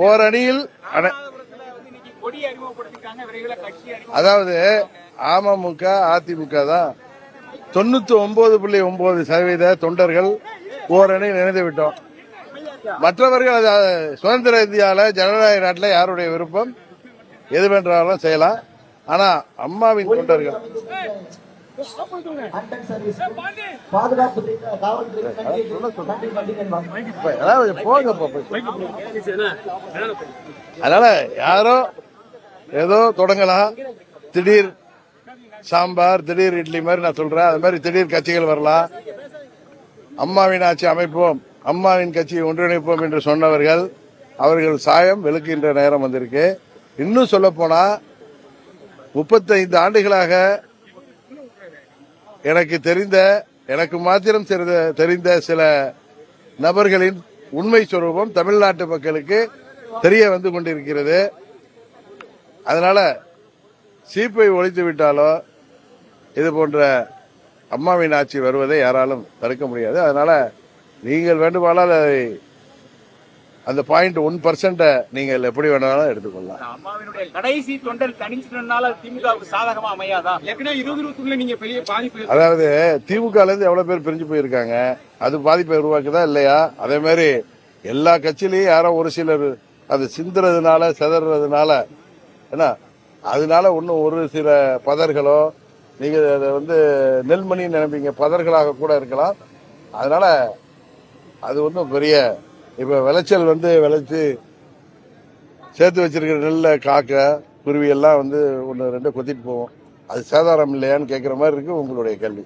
ஓரணியில் அதாவது அமமுக அதிமுக தான் 99.9% தொண்டர்கள் ஓரணியில் இணைந்து விட்டோம். மற்றவர்கள் சுதந்திர இந்தியாவில் ஜனநாயக நாட்டில் யாருடைய விருப்பம் எது வேண்டாலும் செய்யலாம். ஆனா அம்மாவின் தொண்டர்கள் அதனால யாரோ ஏதோ தொடங்கலாம். திடீர் சாம்பார் திடீர் இட்லி மாதிரி நான் சொல்றேன். அது மாதிரி திடீர் கட்சிகள் வரலாம். அம்மாவின் ஆட்சி அமைப்போம், அம்மாவின் கட்சியை ஒன்றிணைப்போம் என்று சொன்னவர்கள் அவர்கள் சாயம் வெளுக்கின்ற நேரம் வந்திருக்கு. இன்னும் சொல்ல போனா 35 ஆண்டுகளாக எனக்கு மாத்திரம் தெரிந்த சில நபர்களின் உண்மை சொரூபம் தமிழ்நாட்டு மக்களுக்கு தெரிய வந்து கொண்டிருக்கிறது. அதனால சீப்பை ஒழித்து விட்டாலோ இது போன்ற அம்மாவின் ஆட்சி வருவதை யாராலும் தடுக்க முடியாது. அதனால நீங்கள் வேண்டுமானால் அந்த 0.1% நீங்கள் எப்படி வேணாலும் எடுத்துக்கொள்ளலாம். அம்மாவினுடைய கடைசி தொண்டர் தனிச்சுனால திமுகவுக்கு சாதகமா அமையாதா? ஏற்கனவே 2021 நீங்க பெரிய பாதிப்பு, அதாவது திமுக இருந்து எவ்வளவு பேர் பிரிஞ்சு போயிருக்காங்க, அது பாதிப்பை உருவாக்குதா இல்லையா? அதே மாதிரி எல்லா கட்சியிலையும் யாரோ ஒரு சிலர் அது சிந்துறதுனால செதறதுனால என்ன அதனால ஒன்னும் ஒரு சில பதர்களோ நீங்க அதை நெல்மணி நினைப்பீங்க, பதர்களாக கூட இருக்கலாம். அதனால அது ஒன்றும் பெரிய இப்ப விளைச்சல் விளைச்சு சேர்த்து வச்சிருக்கிற நெல்ல காக்க குருவி எல்லாம் 1 2 கொத்திட்டு போவோம். அது சேதாரம் இல்லையான்னு கேட்கிற மாதிரி இருக்கு உங்களுடைய கேள்வி.